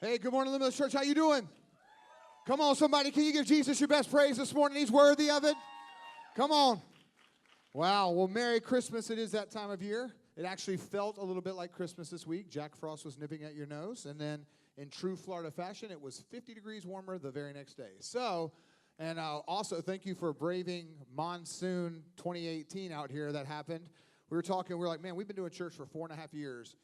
Hey, good morning, Limitless Church. How you doing? Come on, somebody. Can you give Jesus your best praise this morning? He's worthy of it. Come on. Wow. Well, Merry Christmas. It is that time of year. It actually felt a little bit like Christmas this week. Jack Frost was nipping at your nose. And then in true Florida fashion, it was 50 degrees warmer the very next day. So, and also thank you for braving monsoon 2018 out here that happened. We were like, man, we've been doing church for 4.5 years.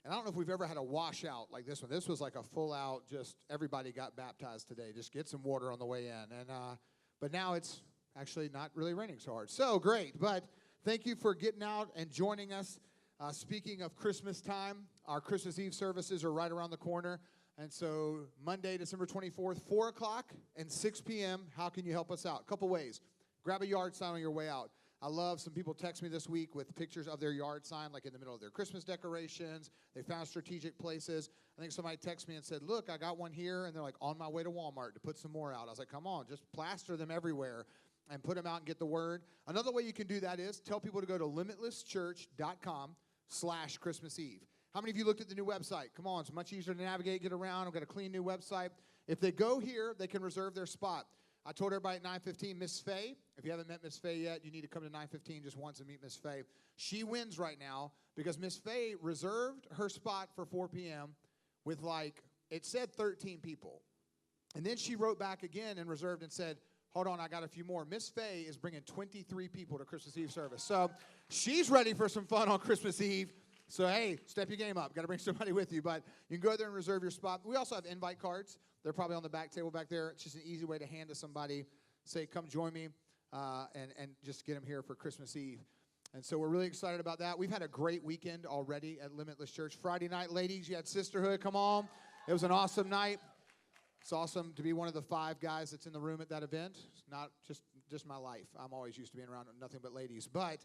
And I don't know if we've ever had a washout like this one. This was like a full out, just everybody got baptized today. Just get some water on the way in. And but now it's actually not really raining so hard. So great. But thank you for getting out and joining us. Speaking of Christmas time, our Christmas Eve services are right around the corner. And so Monday, December 24th, 4 o'clock and 6 p.m., how can you help us out? A couple ways. Grab a yard sign on your way out. I love some people text me this week with pictures of their yard sign, like in the middle of their Christmas decorations. They found strategic places. I think somebody texted me and said, look, I got one here, and they're like, on my way to Walmart to put some more out. I was like, come on, just plaster them everywhere and put them out and get the word. Another way you can do that is tell people to go to limitlesschurch.com/Christmas Eve. How many of you looked at the new website? Come on, it's much easier to navigate, get around. I've got a clean new website. If they go here, they can reserve their spot. I told everybody at 9:15, Miss Faye, if you haven't met Miss Faye yet, you need to come to 9:15 just once and meet Miss Faye. She wins right now because Miss Faye reserved her spot for 4 p.m. with it said 13 people. And then she wrote back again and reserved and said, hold on, I got a few more. Miss Faye is bringing 23 people to Christmas Eve service. So she's ready for some fun on Christmas Eve. So, hey, step your game up. Got to bring somebody with you. But you can go there and reserve your spot. We also have invite cards. They're probably on the back table back there. It's just an easy way to hand to somebody, say, come join me, and just get them here for Christmas Eve. And so we're really excited about that. We've had a great weekend already at Limitless Church. Friday night, ladies, you had sisterhood. Come on. It was an awesome night. It's awesome to be one of the 5 guys that's in the room at that event. It's not just my life. I'm always used to being around nothing but ladies. But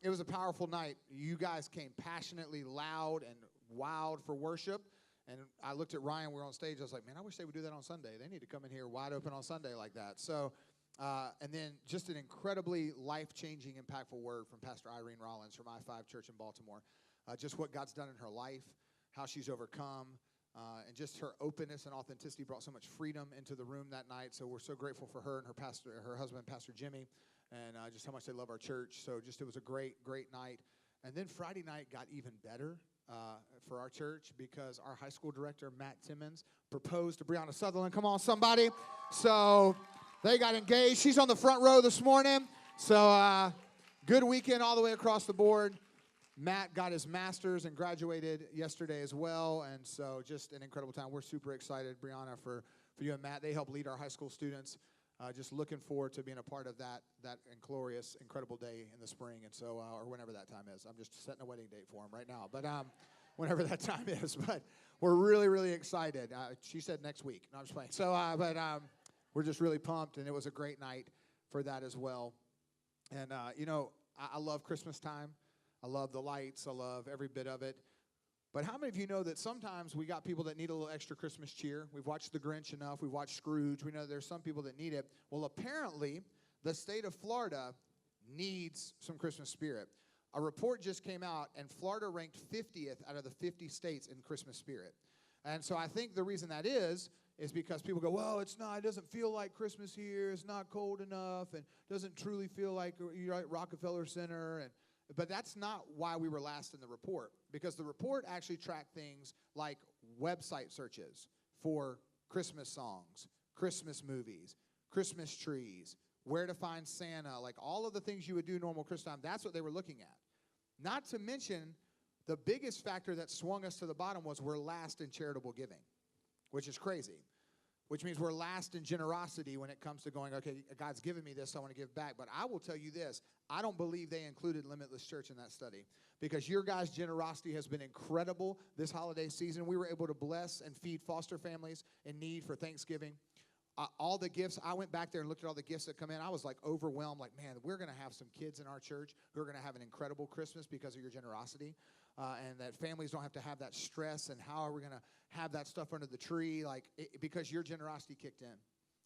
it was a powerful night. You guys came passionately loud and wild for worship. And I looked at Ryan. We were on stage. I was like, man, I wish they would do that on Sunday. They need to come in here wide open on Sunday like that. So, and then just an incredibly life-changing, impactful word from Pastor Irene Rollins from I-5 Church in Baltimore. Just what God's done in her life, how she's overcome, and just her openness and authenticity brought so much freedom into the room that night. So we're so grateful for her and her husband, Pastor Jimmy, and just how much they love our church. So just it was a great, great night. And then Friday night got even better for our church because our high school director, Matt Timmons, proposed to Brianna Sutherland. Come on, somebody. So they got engaged. She's on the front row this morning. So good weekend all the way across the board. Matt got his master's and graduated yesterday as well. And so just an incredible time. We're super excited, Brianna, for you and Matt. They help lead our high school students. Just looking forward to being a part of that glorious, incredible day in the spring, and so or whenever that time is. I'm just setting a wedding date for him right now, but whenever that time is. But we're really, really excited. She said next week. No, I'm just playing. So, but we're just really pumped, and it was a great night for that as well. And I love Christmas time. I love the lights. I love every bit of it. But how many of you know that sometimes we got people that need a little extra Christmas cheer? We've watched The Grinch enough. We've watched Scrooge. We know there's some people that need it. Well, apparently, the state of Florida needs some Christmas spirit. A report just came out, and Florida ranked 50th out of the 50 states in Christmas spirit. And so I think the reason that is because people go, well, it doesn't feel like Christmas here. It's not cold enough, and doesn't truly feel like you're at Rockefeller Center, but that's not why we were last in the report, because the report actually tracked things like website searches for Christmas songs, Christmas movies, Christmas trees, where to find Santa, like all of the things you would do normal Christmas time. That's what they were looking at. Not to mention, the biggest factor that swung us to the bottom was we're last in charitable giving, which is crazy. Which means we're last in generosity when it comes to going, okay, God's given me this, so I want to give back. But I will tell you this, I don't believe they included Limitless Church in that study because your guys' generosity has been incredible this holiday season. We were able to bless and feed foster families in need for Thanksgiving. All the gifts, I went back there and looked at all the gifts that come in. I was like overwhelmed, like, man, we're going to have some kids in our church who are going to have an incredible Christmas because of your generosity. And that families don't have to have that stress, and how are we going to have that stuff under the tree, because your generosity kicked in.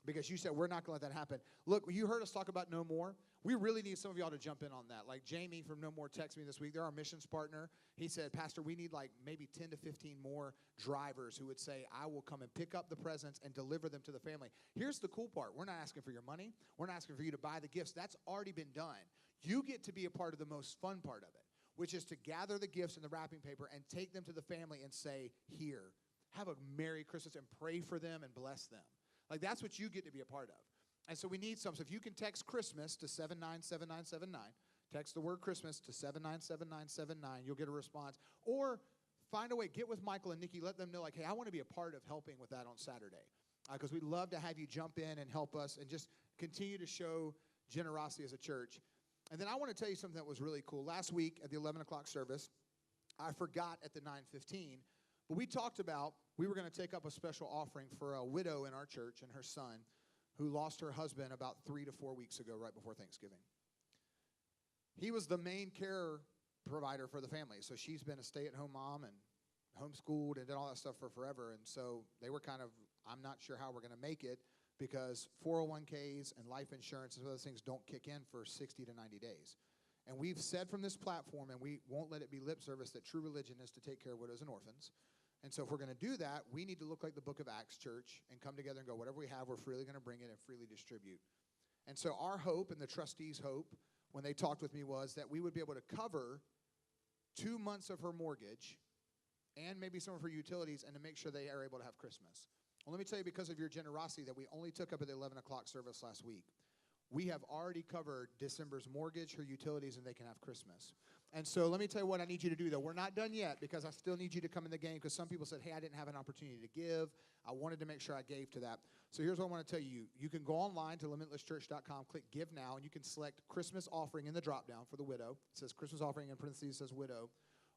Because you said, we're not going to let that happen. Look, you heard us talk about No More. We really need some of y'all to jump in on that. Like Jamie from No More texted me this week. They're our missions partner. He said, Pastor, we need like maybe 10 to 15 more drivers who would say, I will come and pick up the presents and deliver them to the family. Here's the cool part. We're not asking for your money. We're not asking for you to buy the gifts. That's already been done. You get to be a part of the most fun part of it, which is to gather the gifts in the wrapping paper and take them to the family and say, here, have a Merry Christmas and pray for them and bless them. Like, that's what you get to be a part of. And so we need some. So if you can text Christmas to 797979, text the word Christmas to 797979, you'll get a response. Or find a way, get with Michael and Nikki, let them know, like, hey, I want to be a part of helping with that on Saturday. Because we'd love to have you jump in and help us and just continue to show generosity as a church. And then I want to tell you something that was really cool. Last week at the 11 o'clock service, I forgot at the 9:15, but we talked about we were going to take up a special offering for a widow in our church and her son who lost her husband about 3 to 4 weeks ago, right before Thanksgiving. He was the main care provider for the family, so she's been a stay-at-home mom and homeschooled and did all that stuff for forever, and so they were kind of, I'm not sure how we're going to make it because 401ks and life insurance and those things don't kick in for 60 to 90 days. And we've said from this platform, and we won't let it be lip service, that true religion is to take care of widows and orphans. And so if we're going to do that, we need to look like the book of Acts church and come together and go, whatever we have, we're freely going to bring it and freely distribute. And so our hope and the trustees' hope when they talked with me was that we would be able to cover 2 months of her mortgage and maybe some of her utilities and to make sure they are able to have Christmas. Well, let me tell you, because of your generosity that we only took up at the 11 o'clock service last week, we have already covered December's mortgage, her utilities, and they can have Christmas. And so let me tell you what I need you to do, though. We're not done yet because I still need you to come in the game because some people said, hey, I didn't have an opportunity to give. I wanted to make sure I gave to that. So here's what I want to tell you. You can go online to limitlesschurch.com, click Give Now, and you can select Christmas offering in the drop-down for the widow. It says Christmas offering, in parentheses, it says widow.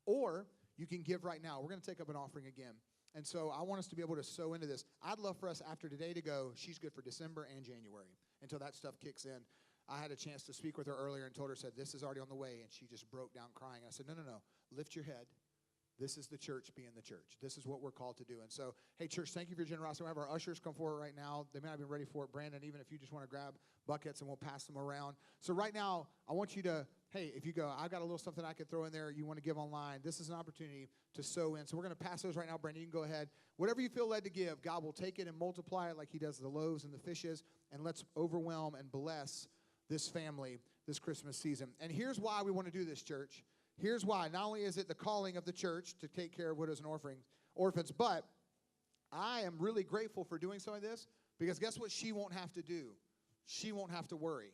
Or you can give right now. We're going to take up an offering again. And so I want us to be able to sow into this. I'd love for us after today to go, she's good for December and January until that stuff kicks in. I had a chance to speak with her earlier and told her, said, this is already on the way. And she just broke down crying. And I said, no, lift your head. This is the church being the church. This is what we're called to do. And so, hey, church, thank you for your generosity. We have our ushers come forward right now. They may not be ready for it. Brandon, even if you just want to grab buckets and we'll pass them around. So right now, I want you to, hey, if you go, I've got a little something I can throw in there. You want to give online. This is an opportunity to sow in. So we're going to pass those right now. Brandon, you can go ahead. Whatever you feel led to give, God will take it and multiply it like he does the loaves and the fishes. And let's overwhelm and bless this family this Christmas season. And here's why we want to do this, church. Here's why. Not only is it the calling of the church to take care of widows and orphans, but I am really grateful for doing some of this because guess what she won't have to do? She won't have to worry.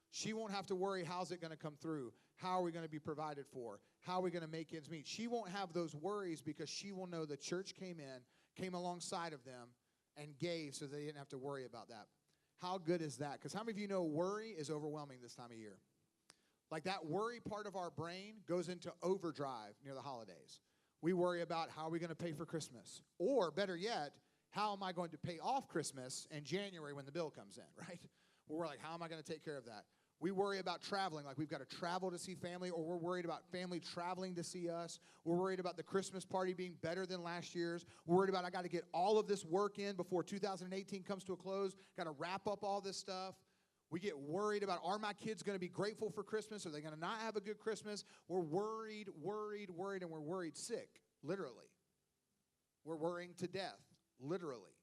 She won't have to worry, how's it going to come through? How are we going to be provided for? How are we going to make ends meet? She won't have those worries because she will know the church came alongside of them and gave so they didn't have to worry about that. How good is that? Because how many of you know worry is overwhelming this time of year? Like that worry part of our brain goes into overdrive near the holidays. We worry about how are we going to pay for Christmas? Or better yet, how am I going to pay off Christmas in January when the bill comes in, right? We're like, how am I going to take care of that? We worry about traveling, like we've got to travel to see family, or we're worried about family traveling to see us. We're worried about the Christmas party being better than last year's. We're worried about I got to get all of this work in before 2018 comes to a close. Got to wrap up all this stuff. We get worried about, are my kids going to be grateful for Christmas? Are they going to not have a good Christmas? We're worried, and we're worried sick, literally. We're worrying to death, literally.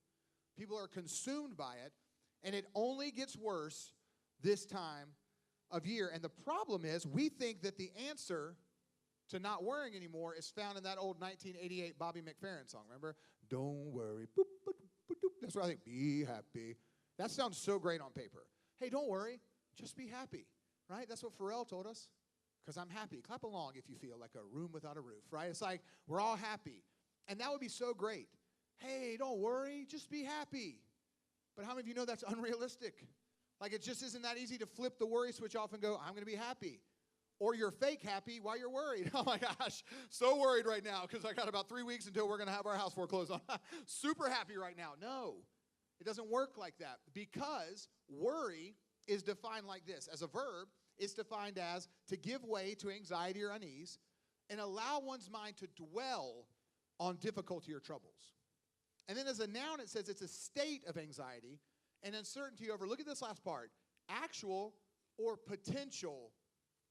People are consumed by it, and it only gets worse this time of year. And the problem is we think that the answer to not worrying anymore is found in that old 1988 Bobby McFerrin song, remember? Don't worry. Boop, boop, boop, boop. That's what I think. Be happy. That sounds so great on paper. Hey, don't worry. Just be happy, right? That's what Pharrell told us. Because I'm happy. Clap along if you feel like a room without a roof, right? It's like we're all happy. And that would be so great. Hey, don't worry. Just be happy. But how many of you know that's unrealistic? Like it just isn't that easy to flip the worry switch off and go, I'm going to be happy. Or you're fake happy while you're worried. Oh my gosh, so worried right now because I got about 3 weeks until we're going to have our house foreclosed on. Super happy right now. No, it doesn't work like that because worry is defined like this. As a verb, it's defined as to give way to anxiety or unease and allow one's mind to dwell on difficulty or troubles. And then as a noun, it says it's a state of anxiety and uncertainty over, look at this last part, actual or potential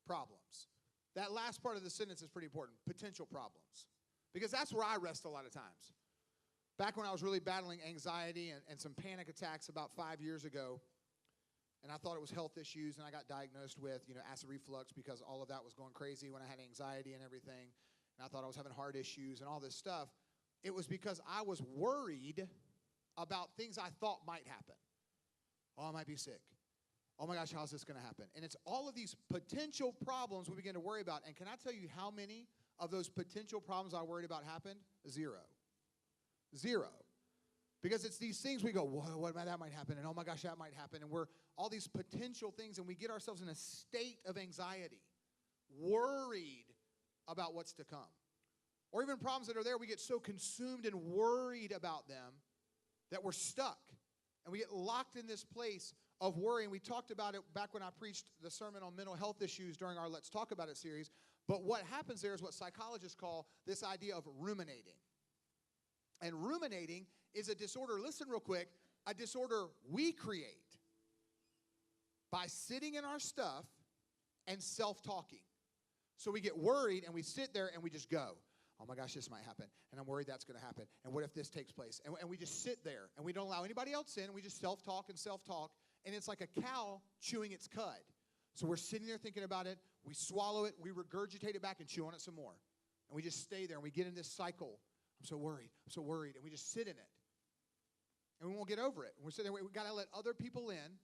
problems. That last part of the sentence is pretty important, potential problems. Because that's where I rest a lot of times. Back when I was really battling anxiety and some panic attacks about 5 years ago, and I thought it was health issues, and I got diagnosed with, acid reflux because all of that was going crazy when I had anxiety and everything, and I thought I was having heart issues and all this stuff. It was because I was worried about things I thought might happen. Oh, I might be sick. Oh my gosh, how's this going to happen? And it's all of these potential problems we begin to worry about. And can I tell you how many of those potential problems I worried about happened? Zero. Because it's these things we go, whoa, that might happen, and oh my gosh, that might happen. And we're all these potential things, and we get ourselves in a state of anxiety, worried about what's to come. Or even problems that are there, we get so consumed and worried about them that we're stuck. And we get locked in this place of worry. And we talked about it back when I preached the sermon on mental health issues during our Let's Talk About It series. But what happens there is what psychologists call this idea of ruminating. And ruminating is a disorder, listen real quick, a disorder we create by sitting in our stuff and self-talking. So we get worried and we sit there and we just go, oh my gosh, this might happen, and I'm worried that's going to happen, and what if this takes place? And we just sit there, and we don't allow anybody else in, and we just self-talk, and it's like a cow chewing its cud. So we're sitting there thinking about it, we swallow it, we regurgitate it back and chew on it some more. And we just stay there, and we get in this cycle. I'm so worried, and we just sit in it. And we won't get over it. And we're sitting there, we've got to let other people in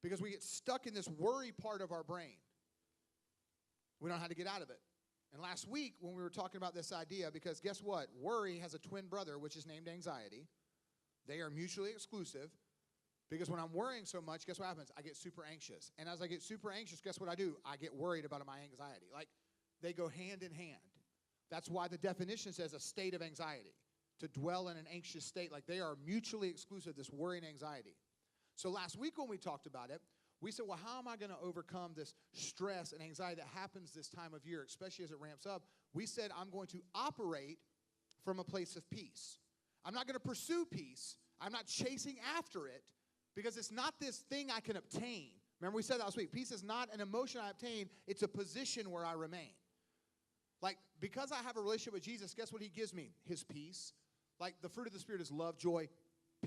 because we get stuck in this worry part of our brain. We don't know how to get out of it. And last week when we were talking about this idea, because guess what? Worry has a twin brother, which is named anxiety. They are mutually exclusive. Because when I'm worrying so much, guess what happens? I get super anxious. And as I get super anxious, guess what I do? I get worried about my anxiety. Like, they go hand in hand. That's why the definition says a state of anxiety. To dwell in an anxious state. Like, they are mutually exclusive, this worry and anxiety. So last week when we talked about it, we said, well, how am I going to overcome this stress and anxiety that happens this time of year, especially as it ramps up? We said, I'm going to operate from a place of peace. I'm not going to pursue peace. I'm not chasing after it because it's not this thing I can obtain. Remember we said that last week. Peace is not an emotion I obtain. It's a position where I remain. Like, because I have a relationship with Jesus, guess what he gives me? His peace. Like, the fruit of the Spirit is love, joy,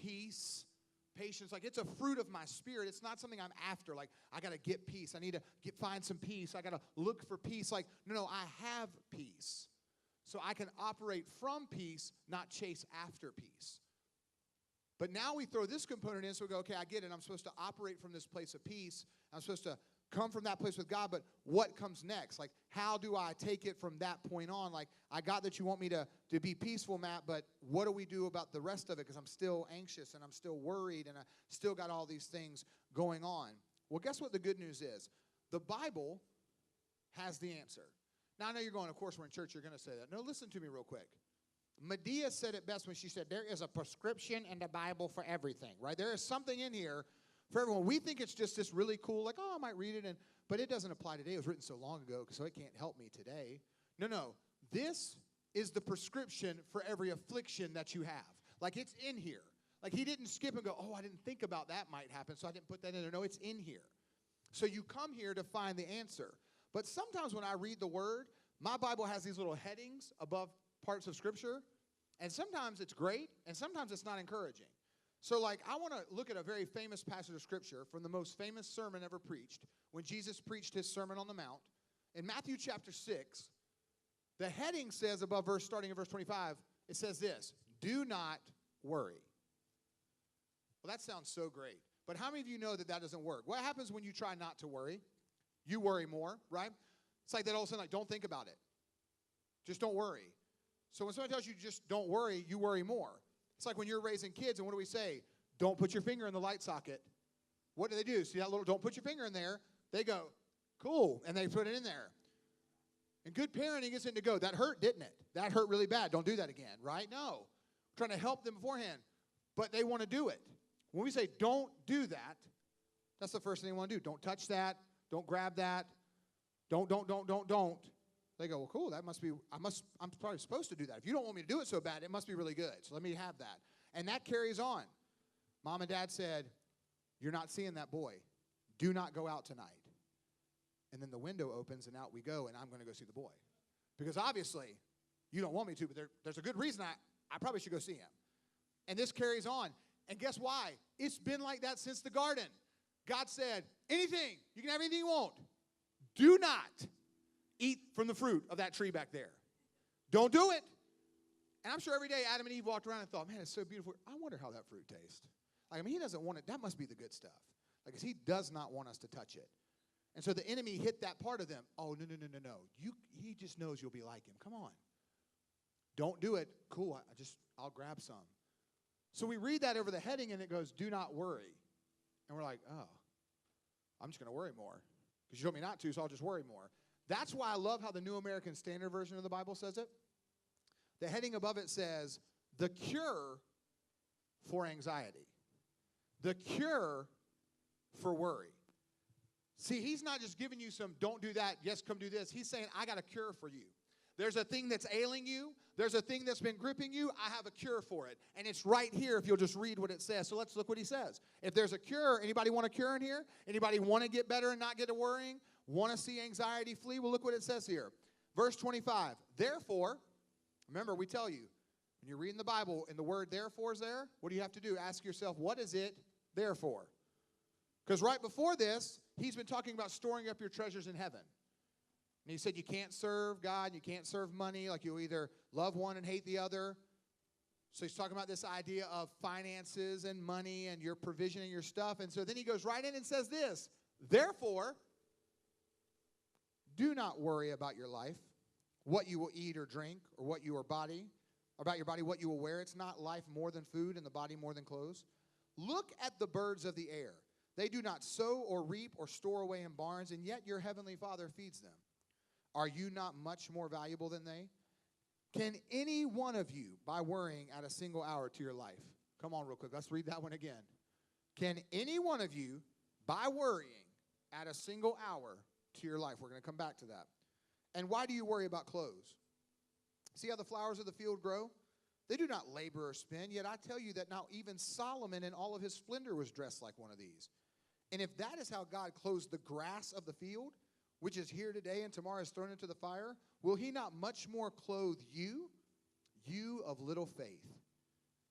peace, patience. Like, it's a fruit of my spirit. It's not something I'm after. Like, I got to get peace. I need to find some peace. I got to look for peace. Like, no, I have peace. So I can operate from peace, not chase after peace. But now we throw this component in, so we go, okay, I get it. I'm supposed to operate from this place of peace. I'm supposed to come from that place with God, but what comes next? Like, how do I take it from that point on? Like, I got that you want me to be peaceful, Matt, but what do we do about the rest of it? Because I'm still anxious and I'm still worried and I still got all these things going on. Well, guess what the good news is? The Bible has the answer. Now, I know you're going, of course, we're in church, you're going to say that. No, listen to me real quick. Medea said it best when she said, there is a prescription in the Bible for everything, right? There is something in here for everyone. We think it's just this really cool, like, oh, I might read it, but it doesn't apply today. It was written so long ago, so it can't help me today. No. This is the prescription for every affliction that you have. Like, it's in here. Like, he didn't skip and go, oh, I didn't think about that might happen, so I didn't put that in there. No, it's in here. So you come here to find the answer. But sometimes when I read the Word, my Bible has these little headings above parts of Scripture, and sometimes it's great, and sometimes it's not encouraging. So, like, I want to look at a very famous passage of Scripture from the most famous sermon ever preached, when Jesus preached his Sermon on the Mount. In Matthew chapter 6, the heading says above starting in verse 25, it says this, do not worry. Well, that sounds so great. But how many of you know that that doesn't work? What happens when you try not to worry? You worry more, right? It's like that all of a sudden, like, don't think about it. Just don't worry. So when somebody tells you just don't worry, you worry more. It's like when you're raising kids, and what do we say? Don't put your finger in the light socket. What do? See that little, don't put your finger in there. They go, cool, and they put it in there. And good parenting isn't to go, that hurt, didn't it? That hurt really bad. Don't do that again, right? No. We're trying to help them beforehand. But they want to do it. When we say don't do that, that's the first thing they want to do. Don't touch that. Don't grab that. Don't. They go, well, cool, that must be, I'm probably supposed to do that. If you don't want me to do it so bad, it must be really good. So let me have that. And that carries on. Mom and Dad said, you're not seeing that boy. Do not go out tonight. And then the window opens, and out we go, and I'm going to go see the boy. Because obviously, you don't want me to, but there's a good reason I probably should go see him. And this carries on. And guess why? It's been like that since the garden. God said, anything, you can have anything you want. Do not eat from the fruit of that tree back there. Don't do it. And I'm sure every day Adam and Eve walked around and thought, man, it's so beautiful. I wonder how that fruit tastes. Like, I mean, he doesn't want it. That must be the good stuff. Like, 'cause he does not want us to touch it. And so the enemy hit that part of them. Oh, no. He just knows you'll be like him. Come on. Don't do it. Cool, I'll grab some. So we read that over the heading, and it goes, do not worry. And we're like, oh, I'm just going to worry more. Because you told me not to, so I'll just worry more. That's why I love how the New American Standard Version of the Bible says it. The heading above it says, the cure for anxiety. The cure for worry. See, he's not just giving you some, don't do that, yes, come do this. He's saying, I got a cure for you. There's a thing that's ailing you. There's a thing that's been gripping you. I have a cure for it. And it's right here if you'll just read what it says. So let's look what he says. If there's a cure, anybody want a cure in here? Anybody want to get better and not get to worrying? Want to see anxiety flee? Well, look what it says here. Verse 25. Therefore, remember, we tell you, when you're reading the Bible and the word therefore is there, what do you have to do? Ask yourself, what is it there for? Because right before this, he's been talking about storing up your treasures in heaven. And he said you can't serve God, you can't serve money, like you'll either love one and hate the other. So he's talking about this idea of finances and money and your provision and your stuff. And so then he goes right in and says this, therefore, do not worry about your life, what you will eat or drink, or what your body, about your body, what you will wear. It's not life more than food and the body more than clothes. Look at the birds of the air. They do not sow or reap or store away in barns, and yet your heavenly Father feeds them. Are you not much more valuable than they? Can any one of you, by worrying, add a single hour to your life? Come on real quick. Let's read that one again. Can any one of you, by worrying, add a single hour to your life? We're going to come back to that. And why do you worry about clothes? See how the flowers of the field grow? They do not labor or spin, yet I tell you that now even Solomon in all of his splendor was dressed like one of these. And if that is how God clothes the grass of the field, which is here today and tomorrow is thrown into the fire, will he not much more clothe you, you of little faith?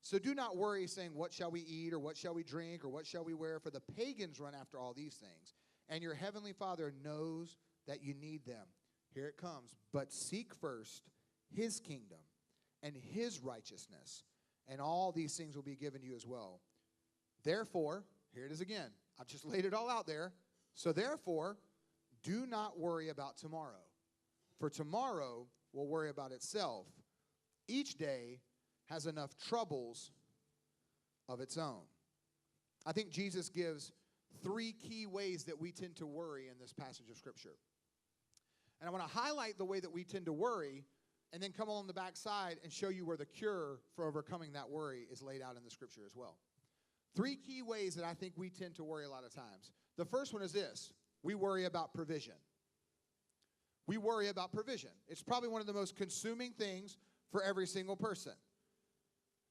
So do not worry, saying, what shall we eat, or what shall we drink, or what shall we wear? For the pagans run after all these things, and your heavenly Father knows that you need them. Here it comes. But seek first his kingdom and his righteousness, and all these things will be given you as well. Therefore, here it is again. I've just laid it all out there. So therefore, do not worry about tomorrow, for tomorrow will worry about itself. Each day has enough troubles of its own. I think Jesus gives 3 key ways that we tend to worry in this passage of Scripture. And I want to highlight the way that we tend to worry and then come along the back side and show you where the cure for overcoming that worry is laid out in the Scripture as well. 3 key ways that I think we tend to worry a lot of times. The first one is this. We worry about provision. We worry about provision. It's probably one of the most consuming things for every single person.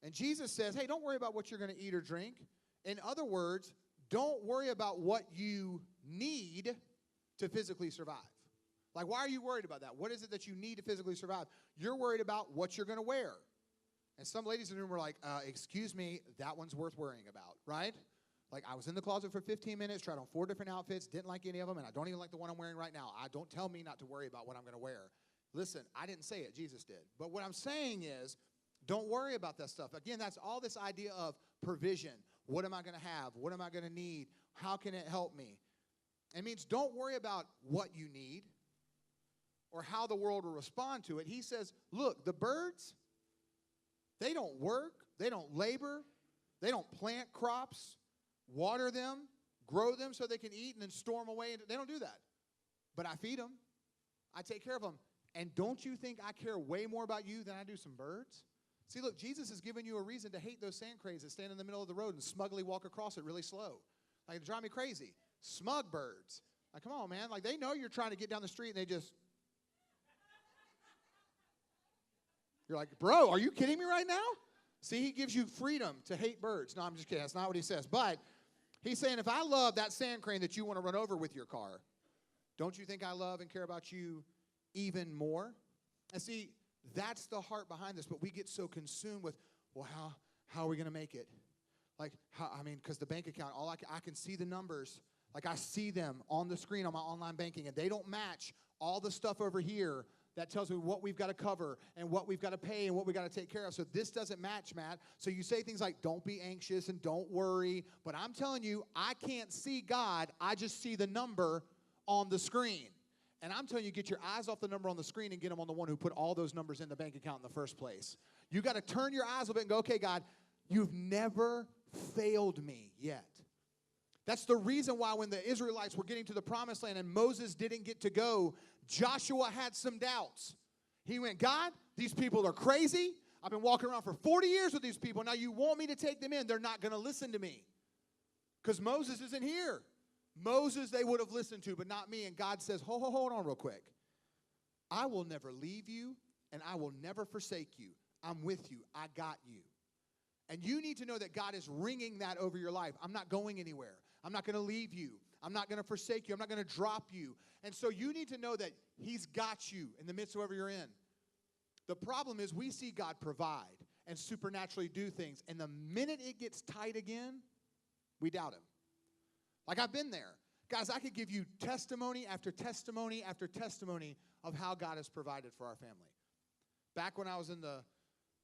And Jesus says, hey, don't worry about what you're going to eat or drink. In other words, don't worry about what you need to physically survive. Like, why are you worried about that? What is it that you need to physically survive? You're worried about what you're going to wear. And some ladies in the room were like, excuse me, that one's worth worrying about, right? Like, I was in the closet for 15 minutes, tried on 4 different outfits, didn't like any of them, and I don't even like the one I'm wearing right now. Don't tell me not to worry about what I'm going to wear. Listen, I didn't say it. Jesus did. But what I'm saying is, don't worry about that stuff. Again, that's all this idea of provision. What am I going to have? What am I going to need? How can it help me? It means don't worry about what you need or how the world will respond to it. He says, look, the birds, they don't work, they don't labor, they don't plant crops, water them, grow them so they can eat and then store them away. They don't do that. But I feed them. I take care of them. And don't you think I care way more about you than I do some birds? See, look, Jesus has given you a reason to hate those sand cranes that stand in the middle of the road and smugly walk across it really slow. Like, it drive me crazy. Smug birds. Like, come on, man. Like, they know you're trying to get down the street and they just... You're like, bro, are you kidding me right now? See, he gives you freedom to hate birds. No, I'm just kidding. That's not what he says. But He's saying, if I love that sand crane that you want to run over with your car, don't you think I love and care about you even more? And see, that's the heart behind this, but we get so consumed with, well, how are we going to make it? Like, because the bank account, I can see the numbers. Like, I see them on the screen on my online banking, and they don't match all the stuff over here that tells me what we've got to cover and what we've got to pay and what we've got to take care of. So this doesn't match, Matt. So you say things like, don't be anxious and don't worry. But I'm telling you, I can't see God. I just see the number on the screen. And I'm telling you, get your eyes off the number on the screen and get them on the one who put all those numbers in the bank account in the first place. You got to turn your eyes a bit and go, okay, God, you've never failed me yet. That's the reason why when the Israelites were getting to the promised land and Moses didn't get to go, Joshua had some doubts. He went, God, these people are crazy. I've been walking around for 40 years with these people. Now you want me to take them in. They're not going to listen to me because Moses isn't here. Moses they would have listened to, but not me. And God says, hold on real quick. I will never leave you, and I will never forsake you. I'm with you. I got you. And you need to know that God is ringing that over your life. I'm not going anywhere. I'm not going to leave you. I'm not going to forsake you. I'm not going to drop you. And so you need to know that he's got you in the midst of whatever you're in. The problem is we see God provide and supernaturally do things. And the minute it gets tight again, we doubt him. Like I've been there. Guys, I could give you testimony after testimony after testimony of how God has provided for our family. Back when I was in the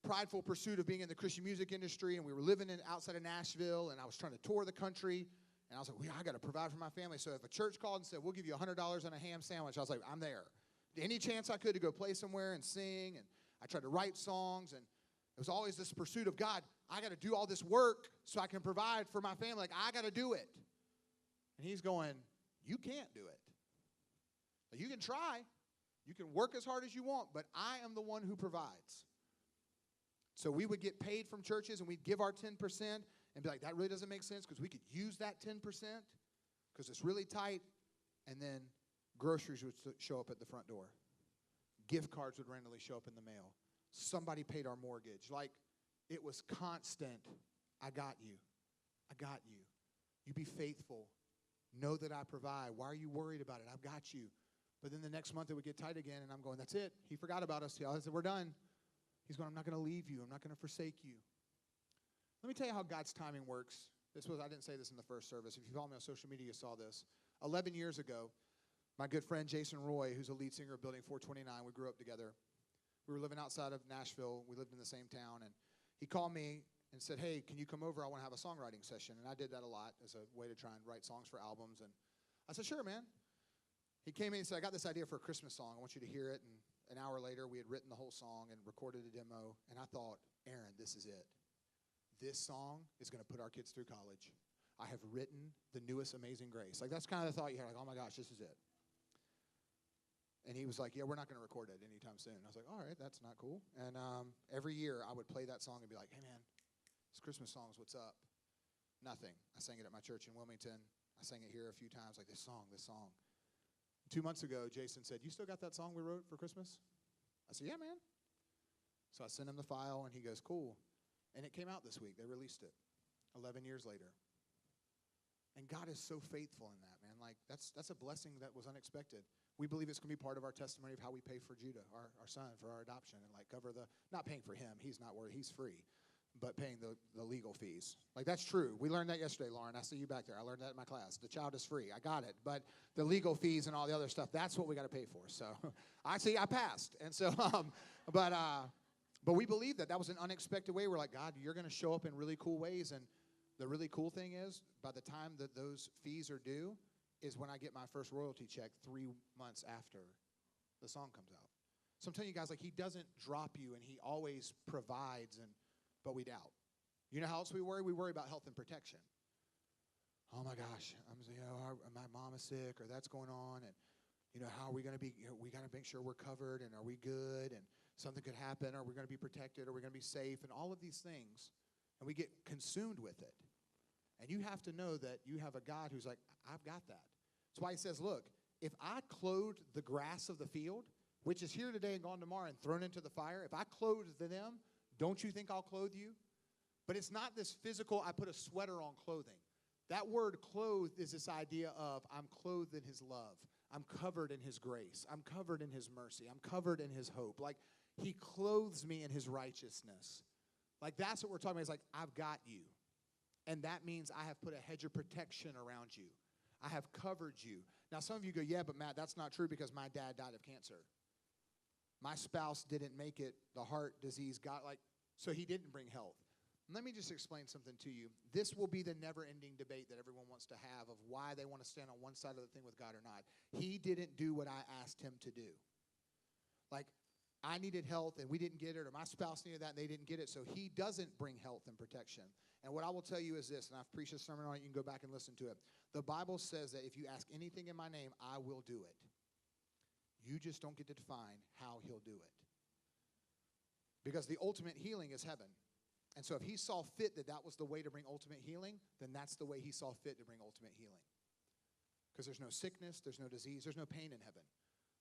prideful pursuit of being in the Christian music industry, and we were living outside of Nashville, and I was trying to tour the country, and I was like, I got to provide for my family. So if a church called and said, we'll give you $100 on a ham sandwich, I was like, I'm there. Any chance I could to go play somewhere and sing, and I tried to write songs, and it was always this pursuit of God, I got to do all this work so I can provide for my family. Like, I got to do it. And he's going, you can't do it. Like, you can try. You can work as hard as you want, but I am the one who provides. So we would get paid from churches, and we'd give our 10% and be like, that really doesn't make sense because we could use that 10% because it's really tight. And then groceries would show up at the front door. Gift cards would randomly show up in the mail. Somebody paid our mortgage. Like, it was constant. I got you. I got you. You be faithful. Know that I provide. Why are you worried about it? I've got you. But then the next month it would get tight again, and I'm going, that's it. He forgot about us. I said, we're done. He's going, I'm not going to leave you. I'm not going to forsake you. Let me tell you how God's timing works. I didn't say this in the first service. If you follow me on social media, you saw this. 11 years ago, my good friend Jason Roy, who's a lead singer of Building 429, we grew up together. We were living outside of Nashville. We lived in the same town. And he called me and said, hey, can you come over? I want to have a songwriting session. And I did that a lot as a way to try and write songs for albums. And I said, sure, man. He came in and said, I got this idea for a Christmas song. I want you to hear it. And an hour later, we had written the whole song and recorded a demo. And I thought, Aaron, this is it. This song is going to put our kids through college. I have written the newest Amazing Grace. Like, that's kind of the thought you had. Like, oh, my gosh, this is it. And he was like, yeah, we're not going to record it anytime soon. I was like, all right, that's not cool. And every year, I would play that song and be like, hey, man, this Christmas song's what's up. Nothing. I sang it at my church in Wilmington. I sang it here a few times, like, this song. 2 months ago, Jason said, you still got that song we wrote for Christmas? I said, yeah, man. So I sent him the file, and he goes, cool. And it came out this week. They released it 11 years later. And God is so faithful in that, man. Like, that's a blessing that was unexpected. We believe it's going to be part of our testimony of how we pay for Judah, our son, for our adoption, and, like, cover not paying for him. He's not worried. He's free. But paying the legal fees. Like, that's true. We learned that yesterday, Lauren. I see you back there. I learned that in my class. The child is free. I got it. But the legal fees and all the other stuff, that's what we got to pay for. So, I passed. And so, but we believe that was an unexpected way. We're like, God, you're going to show up in really cool ways. And the really cool thing is, by the time that those fees are due, is when I get my first royalty check 3 months after the song comes out. So I'm telling you guys, like, he doesn't drop you, and he always provides, but we doubt. You know how else we worry? We worry about health and protection. Oh, my gosh, my mom is sick, or that's going on, and, how are we going to be, we got to make sure we're covered, and are we good, and something could happen, or we're going to be protected, or we're going to be safe, and all of these things, and we get consumed with it. And you have to know that you have a God who's like, I've got that. That's why he says, look, if I clothed the grass of the field, which is here today and gone tomorrow and thrown into the fire, if I clothed them, don't you think I'll clothe you? But it's not this physical, I put a sweater on clothing. That word clothed is this idea of I'm clothed in his love. I'm covered in his grace. I'm covered in his mercy. I'm covered in his hope. Like, he clothes me in his righteousness. Like, that's what we're talking about. It's like, I've got you. And that means I have put a hedge of protection around you. I have covered you. Now, some of you go, yeah, but Matt, that's not true because my dad died of cancer. My spouse didn't make it. The heart disease so he didn't bring health. Let me just explain something to you. This will be the never-ending debate that everyone wants to have of why they want to stand on one side of the thing with God or not. He didn't do what I asked him to do. Like, I needed health and we didn't get it, or my spouse needed that and they didn't get it, so he doesn't bring health and protection. And what I will tell you is this, and I've preached a sermon on it, you can go back and listen to it. The Bible says that if you ask anything in my name, I will do it. You just don't get to define how he'll do it. Because the ultimate healing is heaven. And so if he saw fit that that was the way to bring ultimate healing, then that's the way he saw fit to bring ultimate healing. Because there's no sickness, there's no disease, there's no pain in heaven.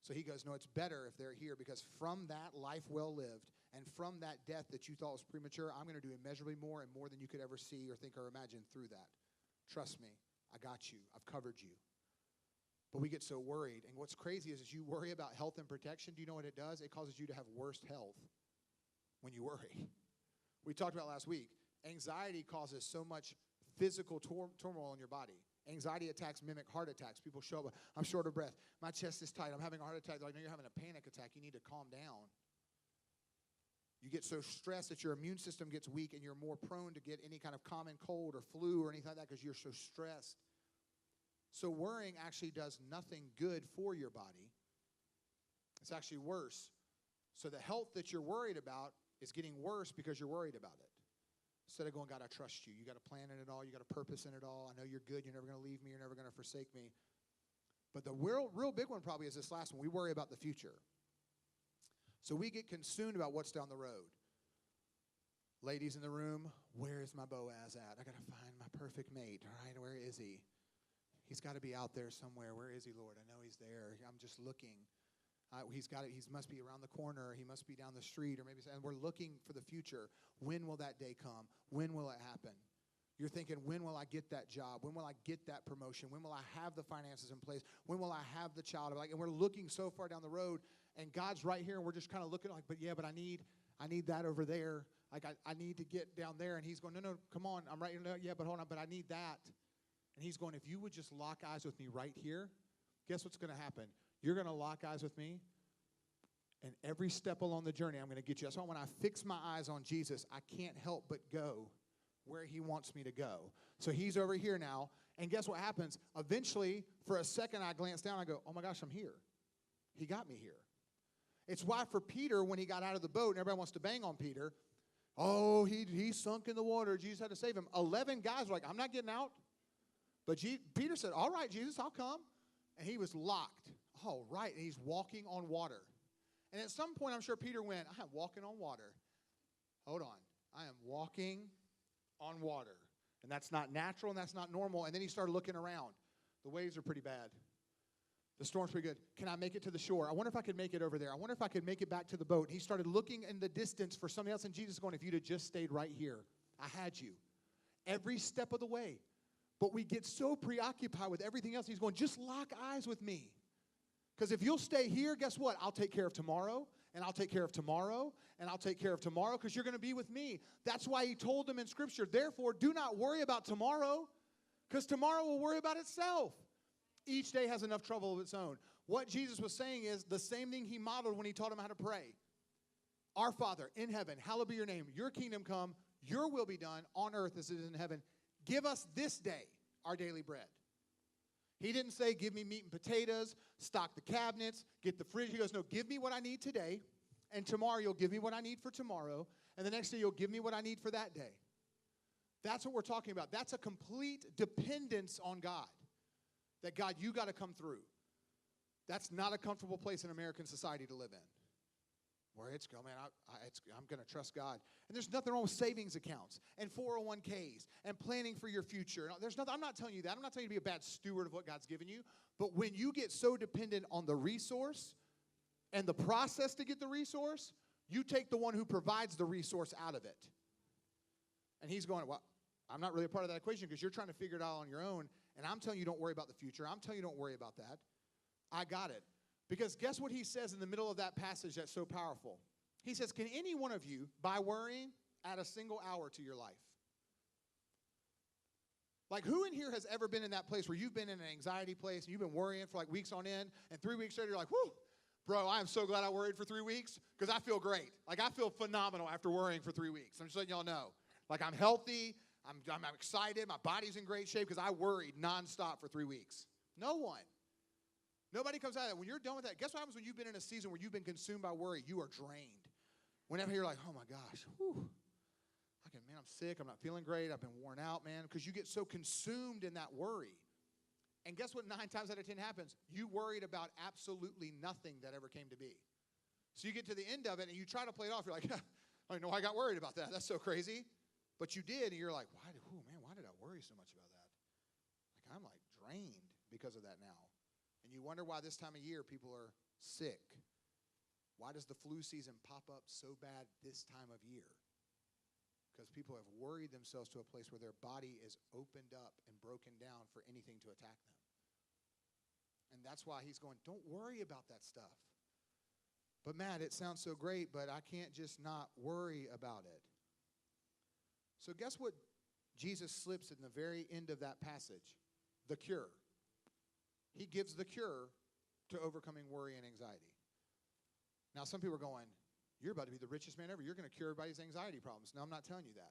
So he goes, no, it's better if they're here, because from that life well lived and from that death that you thought was premature, I'm going to do immeasurably more and more than you could ever see or think or imagine through that. Trust me, I got you. I've covered you. But we get so worried. And what's crazy is you worry about health and protection. Do you know what it does? It causes you to have worse health when you worry. We talked about last week, anxiety causes so much physical turmoil in your body. Anxiety attacks mimic heart attacks. People show up, I'm short of breath. My chest is tight. I'm having a heart attack. They're like, no, you're having a panic attack. You need to calm down. You get so stressed that your immune system gets weak and you're more prone to get any kind of common cold or flu or anything like that because you're so stressed. So worrying actually does nothing good for your body. It's actually worse. So the health that you're worried about is getting worse because you're worried about it. Instead of going, God, I trust you. You got a plan in it all. You got a purpose in it all. I know you're good. You're never going to leave me. You're never going to forsake me. But the real big one probably is this last one. We worry about the future. So we get consumed about what's down the road. Ladies in the room, where is my Boaz at? I got to find my perfect mate. All right, where is he? He's got to be out there somewhere. Where is he, Lord? I know he's there. I'm just looking. He must be around the corner. He must be down the street, or maybe. And we're looking for the future. When will that day come? When will it happen? You're thinking, when will I get that job? When will I get that promotion? When will I have the finances in place? When will I have the child? And we're looking so far down the road, and God's right here, and we're just kind of looking like, but I need that over there. Like I need to get down there, and he's going, no, come on, I'm right here. No, yeah, but hold on, but I need that. And he's going, if you would just lock eyes with me right here, guess what's going to happen? You're going to lock eyes with me, and every step along the journey, I'm going to get you. That's why when I fix my eyes on Jesus, I can't help but go where he wants me to go. So he's over here now, and guess what happens? Eventually, for a second, I glance down, I go, oh my gosh, I'm here. He got me here. It's why for Peter, when he got out of the boat, and everybody wants to bang on Peter, oh, he sunk in the water. Jesus had to save him. 11 guys were like, I'm not getting out. But Peter said, all right, Jesus, I'll come. And he was locked. Oh, right. And he's walking on water. And at some point, I'm sure Peter went, I am walking on water. Hold on. I am walking on water. And that's not natural and that's not normal. And then he started looking around. The waves are pretty bad. The storm's pretty good. Can I make it to the shore? I wonder if I could make it over there. I wonder if I could make it back to the boat. And he started looking in the distance for something else. And Jesus going, if you'd have just stayed right here, I had you. Every step of the way. But we get so preoccupied with everything else. He's going, just lock eyes with me. Because if you'll stay here, guess what? I'll take care of tomorrow, and I'll take care of tomorrow, and I'll take care of tomorrow, because you're going to be with me. That's why he told them in Scripture, therefore, do not worry about tomorrow, because tomorrow will worry about itself. Each day has enough trouble of its own. What Jesus was saying is the same thing he modeled when he taught them how to pray. Our Father in heaven, hallowed be your name. Your kingdom come, your will be done on earth as it is in heaven. Give us this day our daily bread. He didn't say, give me meat and potatoes, stock the cabinets, get the fridge. He goes, no, give me what I need today, and tomorrow you'll give me what I need for tomorrow, and the next day you'll give me what I need for that day. That's what we're talking about. That's a complete dependence on God. That God, you got to come through. That's not a comfortable place in American society to live in. Where it's going, man, I'm going to trust God. And there's nothing wrong with savings accounts and 401ks and planning for your future. There's nothing. I'm not telling you that. I'm not telling you to be a bad steward of what God's given you. But when you get so dependent on the resource and the process to get the resource, you take the one who provides the resource out of it. And he's going, well, I'm not really a part of that equation because you're trying to figure it out on your own, and I'm telling you don't worry about the future. I'm telling you don't worry about that. I got it. Because guess what he says in the middle of that passage that's so powerful? He says, can any one of you, by worrying, add a single hour to your life? Like, who in here has ever been in that place where you've been in an anxiety place and you've been worrying for like weeks on end, and 3 weeks later you're like, whoo, bro, I am so glad I worried for 3 weeks because I feel great. Like, I feel phenomenal after worrying for 3 weeks. I'm just letting y'all know. Like, I'm healthy. I'm excited. My body's in great shape because I worried nonstop for 3 weeks. No one. Nobody comes out of that. When you're done with that, guess what happens when you've been in a season where you've been consumed by worry? You are drained. Whenever you're like, oh, my gosh, whew. Man, I'm sick. I'm not feeling great. I've been worn out, man, because you get so consumed in that worry. And guess what 9 times out of 10 happens? You worried about absolutely nothing that ever came to be. So you get to the end of it, and you try to play it off. You're like, I know I got worried about that. That's so crazy. But you did, and you're like, why did I worry so much about that? Like, I'm like drained because of that now. And you wonder why this time of year people are sick. Why does the flu season pop up so bad this time of year? Because people have worried themselves to a place where their body is opened up and broken down for anything to attack them. And that's why he's going, don't worry about that stuff. But Matt, it sounds so great, but I can't just not worry about it. So guess what Jesus slips in the very end of that passage? The cure. He gives the cure to overcoming worry and anxiety. Now, some people are going, you're about to be the richest man ever. You're going to cure everybody's anxiety problems. No, I'm not telling you that.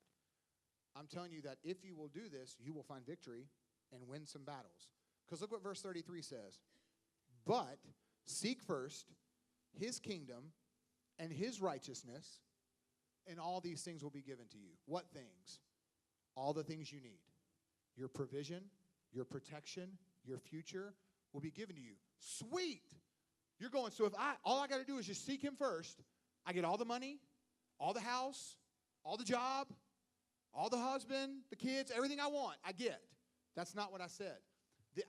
I'm telling you that if you will do this, you will find victory and win some battles. Because look what verse 33 says. But seek first his kingdom and his righteousness, and all these things will be given to you. What things? All the things you need. Your provision, your protection, your future will be given to you. Sweet. You're going, so if all I got to do is just seek him first, I get all the money, all the house, all the job, all the husband, the kids, everything I want, I get. That's not what I said.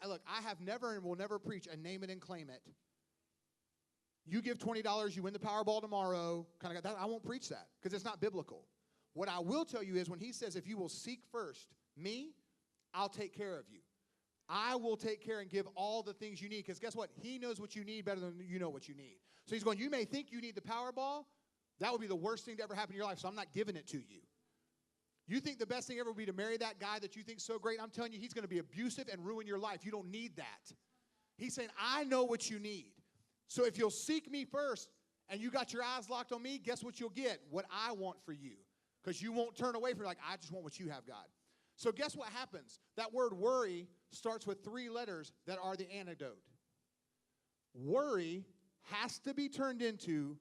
Look, I have never and will never preach a name it and claim it. You give $20, you win the Powerball tomorrow. I won't preach that because it's not biblical. What I will tell you is when he says, if you will seek first me, I'll take care of you. I will take care and give all the things you need because guess what? He knows what you need better than you know what you need. So he's going, you may think you need the Powerball. That would be the worst thing to ever happen in your life, so I'm not giving it to you. You think the best thing ever would be to marry that guy that you think is so great? I'm telling you, he's going to be abusive and ruin your life. You don't need that. He's saying, I know what you need. So if you'll seek me first and you got your eyes locked on me, guess what you'll get? What I want for you. Because you won't turn away from it like, I just want what you have, God. So guess what happens? That word worry starts with 3 letters that are the antidote. Worry has to be turned into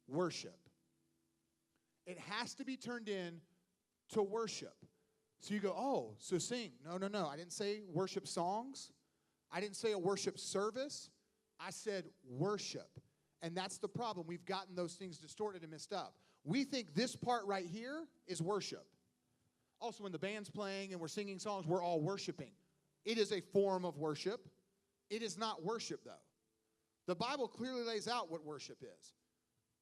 worship. It has to be turned into worship. So you go, oh, so sing. No. I didn't say worship songs. I didn't say a worship service. I said worship. And that's the problem. We've gotten those things distorted and messed up. We think this part right here is worship. Also, when the band's playing and we're singing songs, we're all worshiping. It is a form of worship. It is not worship, though. The Bible clearly lays out what worship is.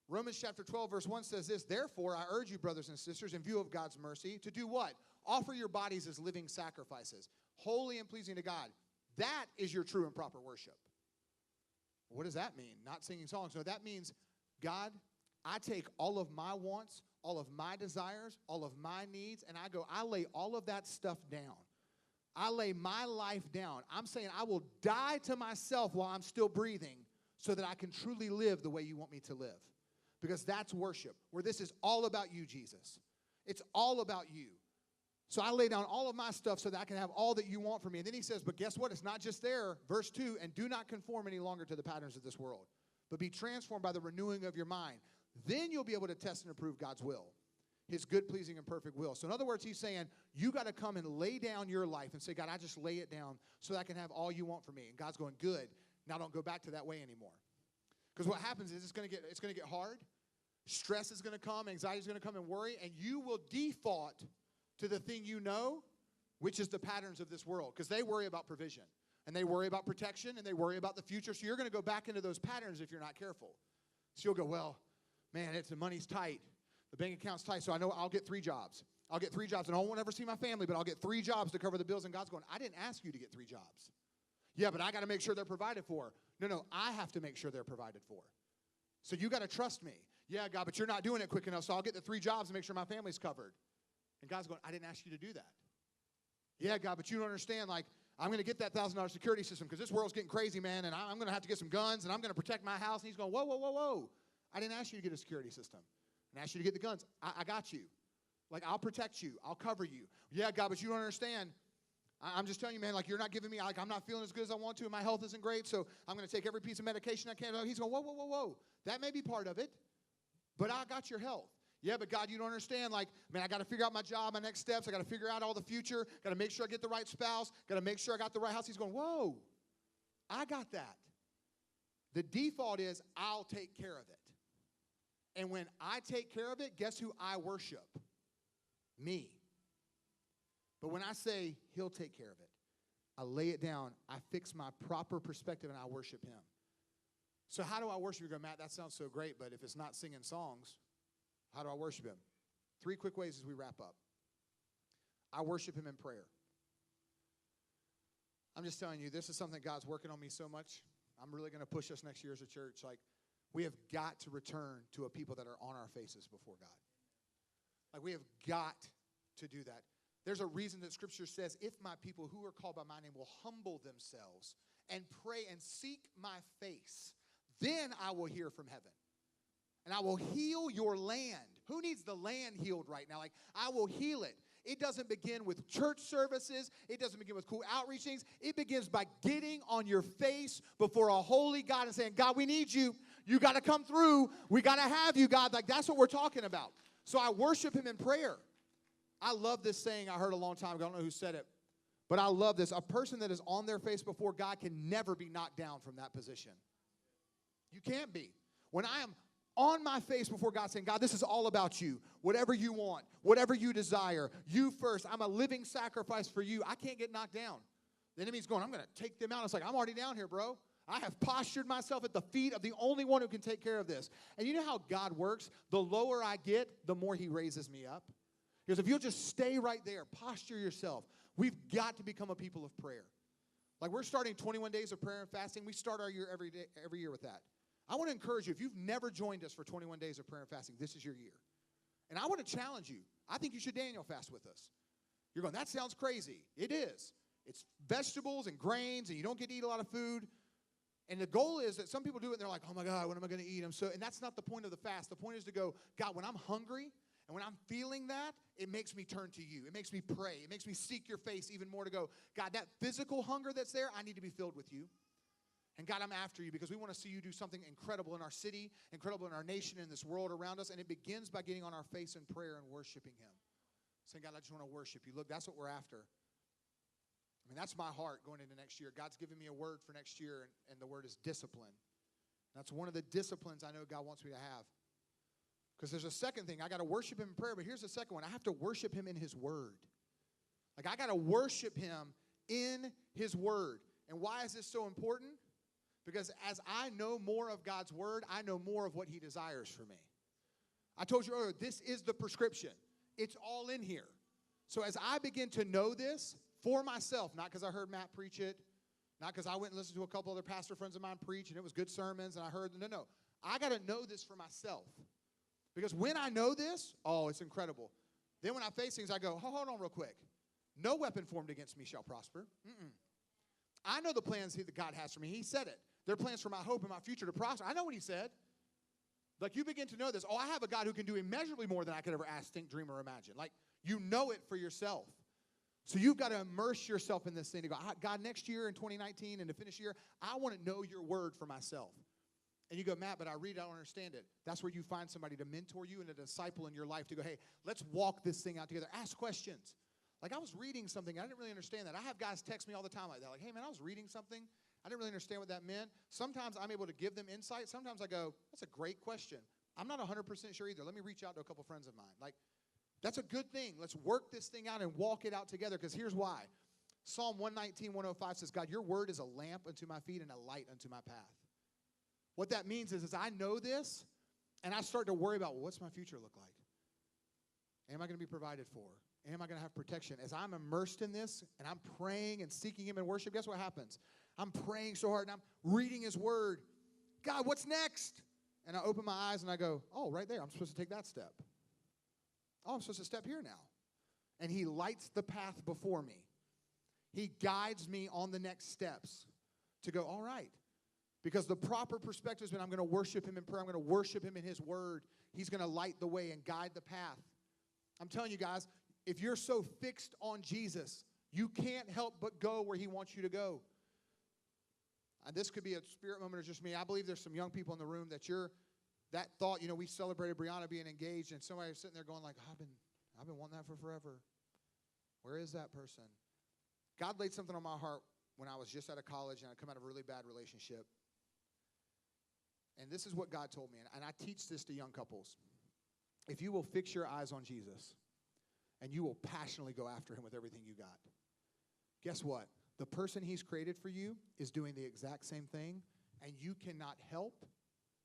Romans chapter 12, verse 1 says this, therefore, I urge you, brothers and sisters, in view of God's mercy, to do what? Offer your bodies as living sacrifices, holy and pleasing to God. That is your true and proper worship. What does that mean? Not singing songs. No, that means, God, I take all of my wants, all of my desires, all of my needs, and I lay all of that stuff down. I lay my life down. I'm saying I will die to myself while I'm still breathing so that I can truly live the way you want me to live. Because that's worship, where this is all about you, Jesus. It's all about you. So I lay down all of my stuff so that I can have all that you want from me. And then he says, but guess what? It's not just there. Verse 2, and do not conform any longer to the patterns of this world, but be transformed by the renewing of your mind. Then you'll be able to test and approve God's will, his good, pleasing, and perfect will. So in other words, he's saying, you got to come and lay down your life and say, God, I just lay it down so that I can have all you want from me. And God's going, good. Now don't go back to that way anymore. Because what happens is it's going to get hard. Stress is going to come. Anxiety is going to come and worry. And you will default to the thing you know, which is the patterns of this world. Because they worry about provision. And they worry about protection. And they worry about the future. So you're going to go back into those patterns if you're not careful. So you'll go, well, man, the money's tight. The bank account's tight, so I know I'll get 3 jobs. I'll get 3 jobs, and I won't ever see my family, but I'll get 3 jobs to cover the bills. And God's going, I didn't ask you to get 3 jobs. Yeah, but I got to make sure they're provided for. No, I have to make sure they're provided for. So you got to trust me. Yeah, God, but you're not doing it quick enough, so I'll get the 3 jobs and make sure my family's covered. And God's going, I didn't ask you to do that. Yeah, God, but you don't understand, like, I'm going to get that $1,000 security system because this world's getting crazy, man, and I'm going to have to get some guns, and I'm going to protect my house. And he's going, whoa. I didn't ask you to get a security system. I asked you to get the guns. I got you. Like, I'll protect you. I'll cover you. Yeah, God, but you don't understand. I'm just telling you, man, like, you're not giving me, like, I'm not feeling as good as I want to, and my health isn't great, so I'm going to take every piece of medication I can. He's going, whoa. That may be part of it, but I got your health. Yeah, but God, you don't understand. Like, man, I got to figure out my job, my next steps. I got to figure out all the future. Got to make sure I get the right spouse. Got to make sure I got the right house. He's going, whoa, I got that. The default is I'll take care of it. And when I take care of it, guess who I worship? Me. But when I say he'll take care of it, I lay it down, I fix my proper perspective, and I worship him. So how do I worship? You go, Matt, that sounds so great, but if it's not singing songs, how do I worship him? 3 quick ways as we wrap up. I worship him in prayer. I'm just telling you, this is something God's working on me so much. I'm really going to push us next year as a church. Like, we have got to return to a people that are on our faces before God. Like, we have got to do that. There's a reason that Scripture says, if my people who are called by my name will humble themselves and pray and seek my face, then I will hear from heaven. And I will heal your land. Who needs the land healed right now? Like, I will heal it. It doesn't begin with church services. It doesn't begin with cool outreach things. It begins by getting on your face before a holy God and saying, God, we need you. You got to come through. We got to have you, God. Like, that's what we're talking about. So I worship him in prayer. I love this saying I heard a long time ago. I don't know who said it, but I love this. A person that is on their face before God can never be knocked down from that position. You can't be. When I am on my face before God saying, God, this is all about you. Whatever you want, whatever you desire, you first. I'm a living sacrifice for you. I can't get knocked down. The enemy's going, I'm going to take them out. It's like, I'm already down here, bro. I have postured myself at the feet of the only one who can take care of this. And you know how God works? The lower I get, the more he raises me up. Because if you'll just stay right there, posture yourself. We've got to become a people of prayer. Like, we're starting 21 days of prayer and fasting. We start our year every year with that. I want to encourage you, if you've never joined us for 21 days of prayer and fasting, this is your year. And I want to challenge you. I think you should Daniel fast with us. You're going, that sounds crazy. It is. It's vegetables and grains, and you don't get to eat a lot of food. And the goal is that some people do it, and they're like, oh, my God, when am I going to eat? And that's not the point of the fast. The point is to go, God, when I'm hungry and when I'm feeling that, it makes me turn to you. It makes me pray. It makes me seek your face even more to go, God, that physical hunger that's there, I need to be filled with you. And God, I'm after you because we want to see you do something incredible in our city, incredible in our nation, in this world around us. And it begins by getting on our face in prayer and worshiping him. Saying, God, I just want to worship you. Look, that's what we're after. I mean, that's my heart going into next year. God's given me a word for next year, and the word is discipline. That's one of the disciplines I know God wants me to have. Because there's a second thing. I got to worship him in prayer, but here's the second one. I have to worship him in his word. Like, I got to worship him in his word. And why is this so important? Because as I know more of God's word, I know more of what he desires for me. I told you earlier, this is the prescription. It's all in here. So as I begin to know this for myself, not because I heard Matt preach it, not because I went and listened to a couple other pastor friends of mine preach, and it was good sermons, and I heard, no. I got to know this for myself. Because when I know this, oh, it's incredible. Then when I face things, I go, hold on real quick. No weapon formed against me shall prosper. I know the plans that God has for me. He said it. They're plans for my hope and my future to prosper. I know what he said. Like, you begin to know this. Oh, I have a God who can do immeasurably more than I could ever ask, think, dream, or imagine. Like, you know it for yourself. So you've got to immerse yourself in this thing to go, God, next year in 2019 and to finish the year, I want to know your word for myself. And you go, Matt, but I read it, I don't understand it. That's where you find somebody to mentor you and a disciple in your life to go, hey, let's walk this thing out together. Ask questions. Like, I was reading something. I didn't really understand that. I have guys text me all the time like that. Like, hey, man, I was reading something. I didn't really understand what that meant. Sometimes I'm able to give them insight. Sometimes I go, that's a great question. I'm not 100% sure either. Let me reach out to a couple friends of mine. Like, that's a good thing. Let's work this thing out and walk it out together, because here's why. Psalm 119, 105 says, God, your word is a lamp unto my feet and a light unto my path. What that means is I know this, and I start to worry about, well, what's my future look like? Am I going to be provided for? Am I going to have protection? As I'm immersed in this and I'm praying and seeking him in worship, guess what happens? I'm praying so hard and I'm reading his word. God, what's next? And I open my eyes and I go, oh, right there. I'm supposed to take that step. Oh, I'm supposed to step here now. And he lights the path before me. He guides me on the next steps to go, all right. Because the proper perspective has been, I'm going to worship him in prayer. I'm going to worship him in his word. He's going to light the way and guide the path. I'm telling you guys, if you're so fixed on Jesus, you can't help but go where he wants you to go. And this could be a spirit moment or just me. I believe there's some young people in the room that thought, we celebrated Brianna being engaged, and somebody was sitting there going like, I've been wanting that for forever. Where is that person? God laid something on my heart when I was just out of college and I come out of a really bad relationship. And this is what God told me, and I teach this to young couples. If you will fix your eyes on Jesus and you will passionately go after him with everything you got, guess what? The person he's created for you is doing the exact same thing, and you cannot help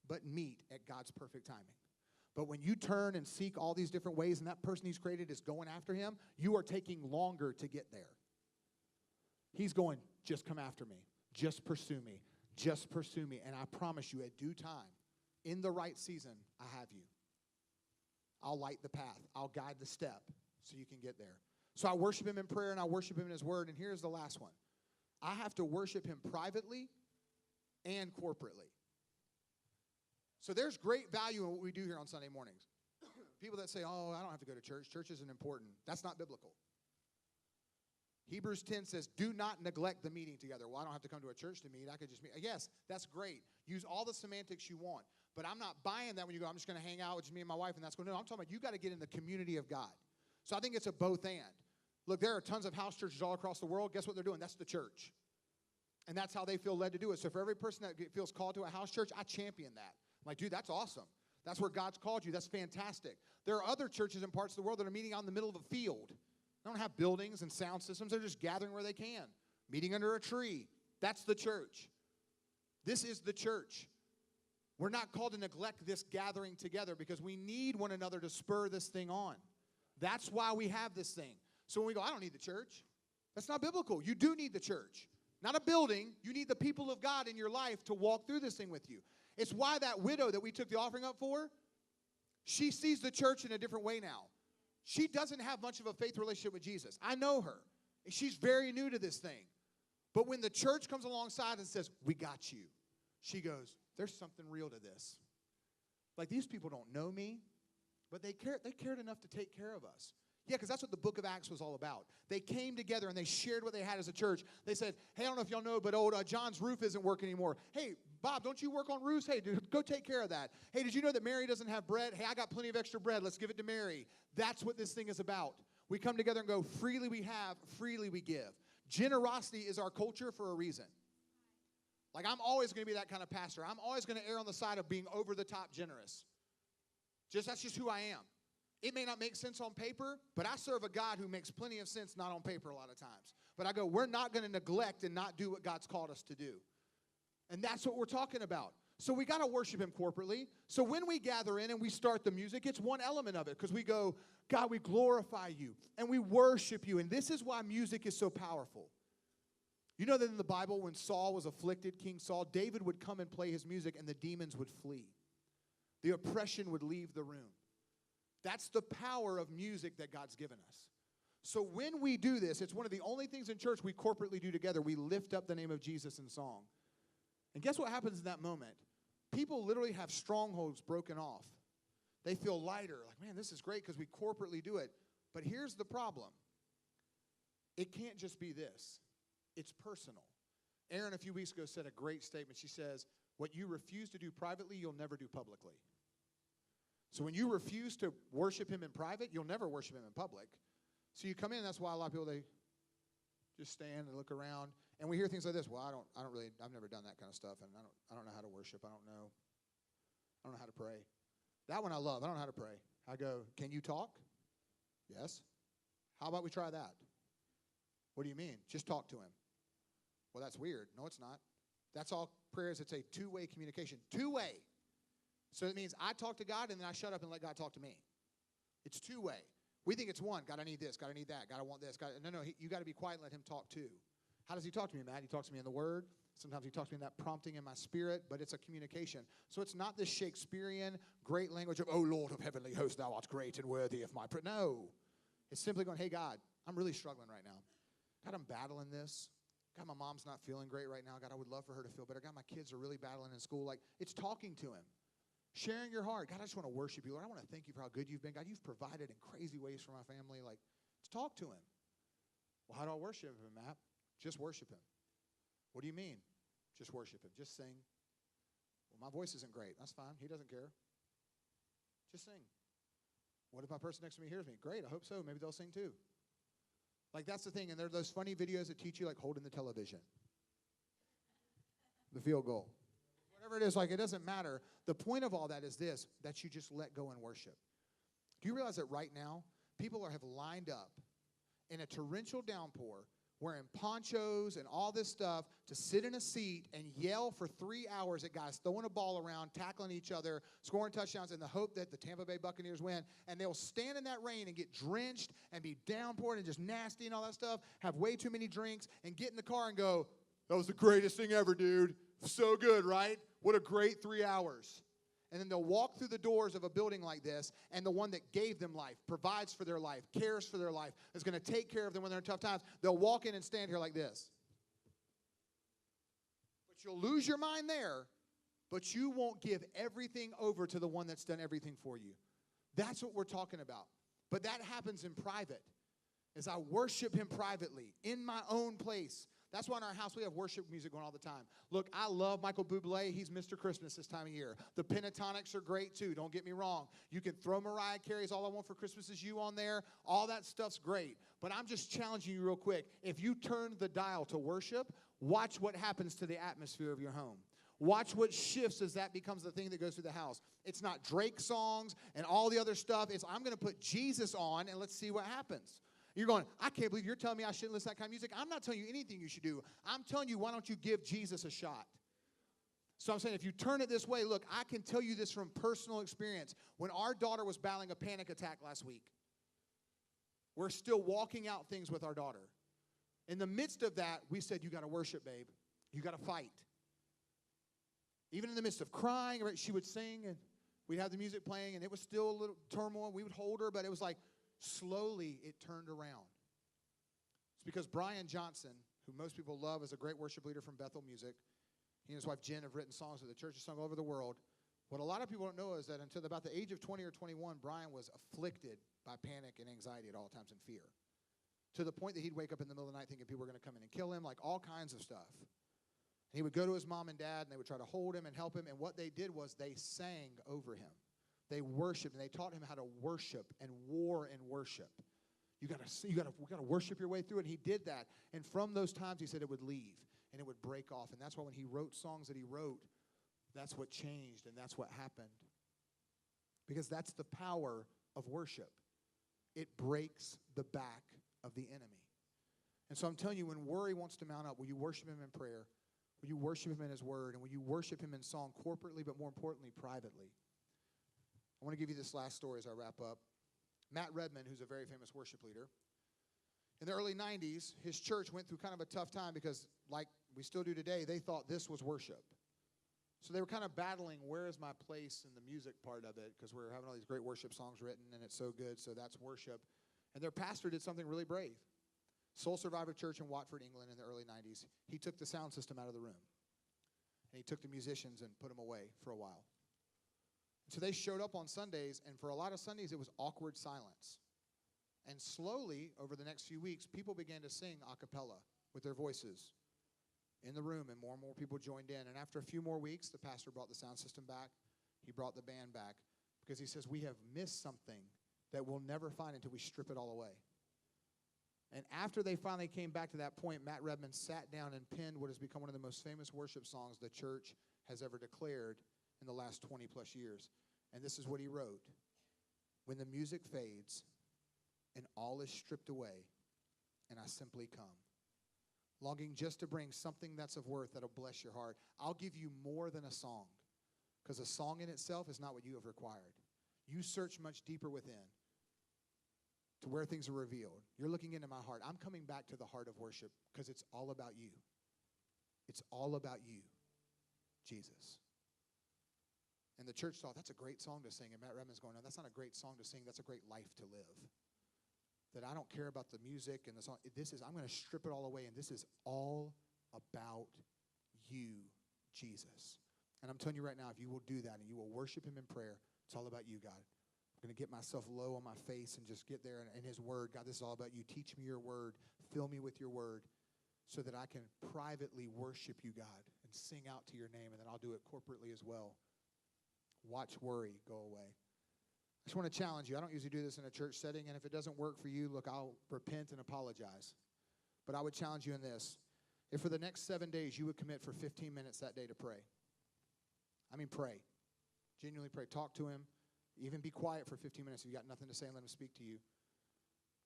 but meet at God's perfect timing. But when you turn and seek all these different ways and that person he's created is going after him, you are taking longer to get there. He's going, just come after me. Just pursue me. Just pursue me. And I promise you, at due time, in the right season, I have you. I'll light the path. I'll guide the step so you can get there. So I worship him in prayer and I worship him in his word. And here's the last one. I have to worship him privately and corporately. So there's great value in what we do here on Sunday mornings. People that say, oh, I don't have to go to church. Church isn't important. That's not biblical. Hebrews 10 says, do not neglect the meeting together. Well, I don't have to come to a church to meet. I could just meet. Yes, that's great. Use all the semantics you want. But I'm not buying that when you go, I'm just going to hang out with just me and my wife, and that's going to. No, I'm talking about you got to get in the community of God. So I think it's a both and. Look, there are tons of house churches all across the world. Guess what they're doing? That's the church. And that's how they feel led to do it. So for every person that feels called to a house church, I champion that. I'm like, dude, that's awesome. That's where God's called you. That's fantastic. There are other churches in parts of the world that are meeting out in the middle of a field. They don't have buildings and sound systems. They're just gathering where they can, meeting under a tree. That's the church. This is the church. We're not called to neglect this gathering together because we need one another to spur this thing on. That's why we have this thing. So when we go, I don't need the church, that's not biblical. You do need the church. Not a building. You need the people of God in your life to walk through this thing with you. It's why that widow that we took the offering up for, she sees the church in a different way now. She doesn't have much of a faith relationship with Jesus. I know her. She's very new to this thing. But when the church comes alongside and says, we got you, she goes, there's something real to this. Like, these people don't know me, but they cared enough to take care of us. Yeah, because that's what the book of Acts was all about. They came together and they shared what they had as a church. They said, hey, I don't know if y'all know, but John's roof isn't working anymore. Hey, Bob, don't you work on roofs? Hey, dude, go take care of that. Hey, did you know that Mary doesn't have bread? Hey, I got plenty of extra bread. Let's give it to Mary. That's what this thing is about. We come together and go, freely we have, freely we give. Generosity is our culture for a reason. Like, I'm always going to be that kind of pastor. I'm always going to err on the side of being over-the-top generous. That's just who I am. It may not make sense on paper, but I serve a God who makes plenty of sense not on paper a lot of times. But I go, we're not going to neglect and not do what God's called us to do. And that's what we're talking about. So we got to worship him corporately. So when we gather in and we start the music, it's one element of it because we go, God, we glorify you and we worship you. And this is why music is so powerful. You know that in the Bible, when Saul was afflicted, King Saul, David would come and play his music and the demons would flee. The oppression would leave the room. That's the power of music that God's given us. So when we do this, it's one of the only things in church we corporately do together. We lift up the name of Jesus in song. And guess what happens in that moment? People literally have strongholds broken off. They feel lighter. Like, man, this is great because we corporately do it. But here's the problem. It can't just be this. It's personal. Erin, a few weeks ago, said a great statement. She says, what you refuse to do privately, you'll never do publicly. So when you refuse to worship him in private, you'll never worship him in public. So you come in, that's why a lot of people, they just stand and look around. And we hear things like this. Well, I've never done that kind of stuff, and I don't know how to worship. I don't know how to pray. That one I love. I don't know how to pray. I go, can you talk? Yes. How about we try that? What do you mean? Just talk to him. Well, that's weird. No, it's not. That's all prayer is. It's a two-way communication. Two-way. So it means I talk to God and then I shut up and let God talk to me. It's two-way. We think it's one. God, I need this. God, I need that. God, I want this. God, no, you got to be quiet and let him talk too. How does he talk to me, Matt? He talks to me in the Word. Sometimes he talks to me in that prompting in my spirit, but it's a communication. So it's not this Shakespearean great language of, oh, Lord of heavenly hosts, thou art great and worthy of my praise. No. It's simply going, hey, God, I'm really struggling right now. God, I'm battling this. God, my mom's not feeling great right now. God, I would love for her to feel better. God, my kids are really battling in school. Like, it's talking to him. Sharing your heart. God, I just want to worship you, Lord. I want to thank you for how good you've been. God, you've provided in crazy ways for my family. Like, let's talk to him. Well, how do I worship him, Matt? Just worship him. What do you mean? Just worship him. Just sing. Well, my voice isn't great. That's fine. He doesn't care. Just sing. What if my person next to me hears me? Great. I hope so. Maybe they'll sing too. Like, that's the thing. And there are those funny videos that teach you, like, holding the television. The field goal. Whatever it is, like, it doesn't matter. The point of all that is this, that you just let go and worship. Do you realize that right now, people have lined up in a torrential downpour, wearing ponchos and all this stuff, to sit in a seat and yell for 3 hours at guys throwing a ball around, tackling each other, scoring touchdowns in the hope that the Tampa Bay Buccaneers win. And they'll stand in that rain and get drenched and be downpoured and just nasty and all that stuff, have way too many drinks, and get in the car and go, that was the greatest thing ever, dude. So good, right? What a great 3 hours. And then they'll walk through the doors of a building like this, and the one that gave them life, provides for their life, cares for their life, is going to take care of them when they're in tough times. They'll walk in and stand here like this. But you'll lose your mind there, but you won't give everything over to the one that's done everything for you. That's what we're talking about. But that happens in private, as I worship him privately, in my own place. That's why in our house we have worship music going all the time. Look, I love Michael Bublé. He's Mr. Christmas this time of year. The Pentatonics are great too. Don't get me wrong. You can throw Mariah Carey's All I Want for Christmas Is You on there. All that stuff's great. But I'm just challenging you real quick. If you turn the dial to worship, watch what happens to the atmosphere of your home. Watch what shifts as that becomes the thing that goes through the house. It's not Drake songs and all the other stuff. It's I'm going to put Jesus on and let's see what happens. You're going, I can't believe you're telling me I shouldn't listen to that kind of music. I'm not telling you anything you should do. I'm telling you, why don't you give Jesus a shot? So I'm saying if you turn it this way, look, I can tell you this from personal experience. When our daughter was battling a panic attack last week, we're still walking out things with our daughter. In the midst of that, we said, you got to worship, babe. You got to fight. Even in the midst of crying, she would sing, and we'd have the music playing, and it was still a little turmoil. We would hold her, but it was like, slowly, it turned around. It's because Brian Johnson, who most people love as a great worship leader from Bethel Music, he and his wife Jen have written songs that the church has sung all over the world. What a lot of people don't know is that until about the age of 20 or 21, Brian was afflicted by panic and anxiety at all times and fear, to the point that he'd wake up in the middle of the night thinking people were going to come in and kill him, like all kinds of stuff. And he would go to his mom and dad, and they would try to hold him and help him, and what they did was they sang over him. They worshiped, and they taught him how to worship and war in worship. You got to worship your way through it. And he did that. And from those times, he said it would leave and it would break off. And that's why when he wrote songs that he wrote, that's what changed and that's what happened. Because that's the power of worship. It breaks the back of the enemy. And so I'm telling you, when worry wants to mount up, will you worship him in prayer? Will you worship him in his word? And will you worship him in song corporately, but more importantly, privately? I want to give you this last story as I wrap up. Matt Redman, who's a very famous worship leader, in the early 90s, his church went through kind of a tough time because, like we still do today, they thought this was worship. So they were kind of battling, where is my place in the music part of it? Because we're having all these great worship songs written, and it's so good, so that's worship. And their pastor did something really brave. Soul Survivor Church in Watford, England in the early 90s, he took the sound system out of the room. And he took the musicians and put them away for a while. So they showed up on Sundays, and for a lot of Sundays, it was awkward silence. And slowly, over the next few weeks, people began to sing a cappella with their voices in the room, and more people joined in. And after a few more weeks, the pastor brought the sound system back. He brought the band back because he says, we have missed something that we'll never find until we strip it all away. And after they finally came back to that point, Matt Redman sat down and penned what has become one of the most famous worship songs the church has ever declared in the last 20 plus years. And this is what he wrote. When the music fades and all is stripped away, and I simply come, longing just to bring something that's of worth that'll bless your heart. I'll give you more than a song, because a song in itself is not what you have required. You search much deeper within. to where things are revealed. You're looking into my heart. I'm coming back to the heart of worship because it's all about you. It's all about you, Jesus. And the church thought, that's a great song to sing. And Matt Redman's going, no, that's not a great song to sing. That's a great life to live. That I don't care about the music and the song. I'm going to strip it all away, and this is all about you, Jesus. And I'm telling you right now, if you will do that and you will worship him in prayer, it's all about you, God. I'm going to get myself low on my face and just get there in his word. God, this is all about you. Teach me your word. Fill me with your word so that I can privately worship you, God, and sing out to your name, and then I'll do it corporately as well. Watch worry go away. I just want to challenge you. I don't usually do this in a church setting, and if it doesn't work for you, look, I'll repent and apologize. But I would challenge you in this. If for the next 7 days you would commit for 15 minutes that day to pray. I mean, pray. Genuinely pray. Talk to him. Even be quiet for 15 minutes if you got nothing to say and let him speak to you.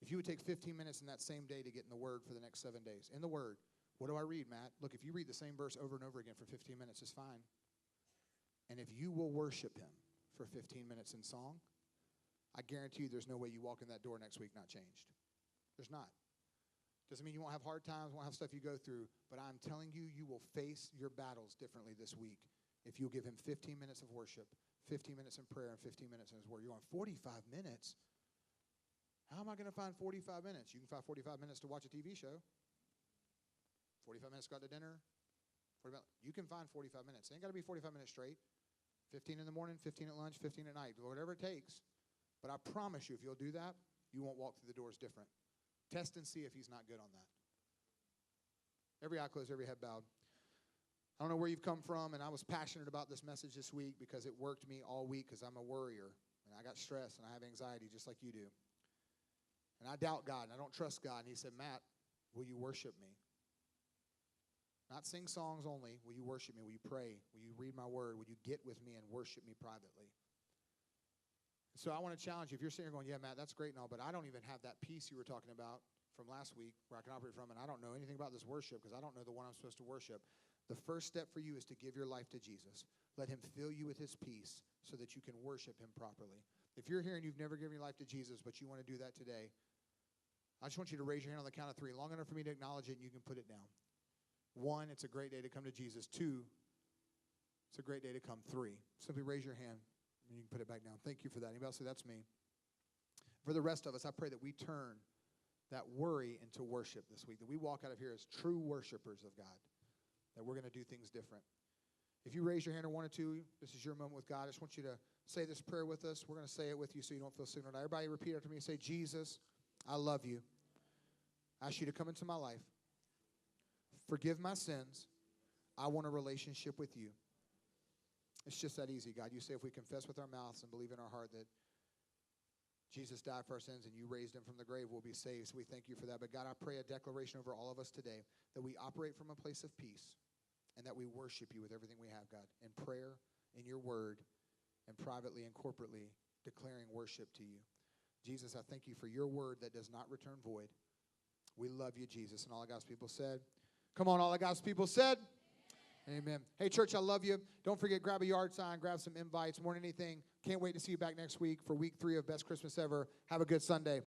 If you would take 15 minutes in that same day to get in the Word for the next 7 days. In the Word. What do I read, Matt? Look, if you read the same verse over and over again for 15 minutes, it's fine. And if you will worship him for 15 minutes in song, I guarantee you there's no way you walk in that door next week not changed. There's not. Doesn't mean you won't have hard times, won't have stuff you go through, but I'm telling you, you will face your battles differently this week if you'll give him 15 minutes of worship, 15 minutes in prayer, and 15 minutes in his word. You're going, 45 minutes? How am I going to find 45 minutes? You can find 45 minutes to watch a TV show. 45 minutes to go out to dinner. You can find 45 minutes. It ain't got to be 45 minutes straight. 15 in the morning, 15 at lunch, 15 at night, whatever it takes. But I promise you, if you'll do that, you won't walk through the doors different. Test and see if he's not good on that. Every eye closed, every head bowed. I don't know where you've come from, and I was passionate about this message this week because it worked me all week because I'm a worrier, and I got stress, and I have anxiety just like you do. And I doubt God, and I don't trust God. And he said, Matt, will you worship me? Not sing songs only. Will you worship me? Will you pray? Will you read my word? Will you get with me and worship me privately? So I want to challenge you. If you're sitting here going, yeah, Matt, that's great and all, but I don't even have that peace you were talking about from last week where I can operate from, and I don't know anything about this worship because I don't know the one I'm supposed to worship. The first step for you is to give your life to Jesus. Let him fill you with his peace so that you can worship him properly. If you're here and you've never given your life to Jesus, but you want to do that today, I just want you to raise your hand on the count of 3, long enough for me to acknowledge it, and you can put it down. 1, it's a great day to come to Jesus. 2, it's a great day to come. 3, simply raise your hand, and you can put it back down. Thank you for that. Anybody else say, that's me? For the rest of us, I pray that we turn that worry into worship this week, that we walk out of here as true worshipers of God, that we're going to do things different. If you raise your hand or 1 or 2, this is your moment with God. I just want you to say this prayer with us. We're going to say it with you so you don't feel signaled out. Everybody repeat after me and say, Jesus, I love you. I ask you to come into my life. Forgive my sins. I want a relationship with you. It's just that easy, God. You say if we confess with our mouths and believe in our heart that Jesus died for our sins and you raised him from the grave, we'll be saved. So we thank you for that. But God, I pray a declaration over all of us today that we operate from a place of peace and that we worship you with everything we have, God, in prayer, in your word, and privately and corporately declaring worship to you. Jesus, I thank you for your word that does not return void. We love you, Jesus. And all of God's people said, come on, all of God's people said, amen. Hey, church, I love you. Don't forget, grab a yard sign, grab some invites. More than anything, can't wait to see you back next week for week 3 of Best Christmas Ever. Have a good Sunday.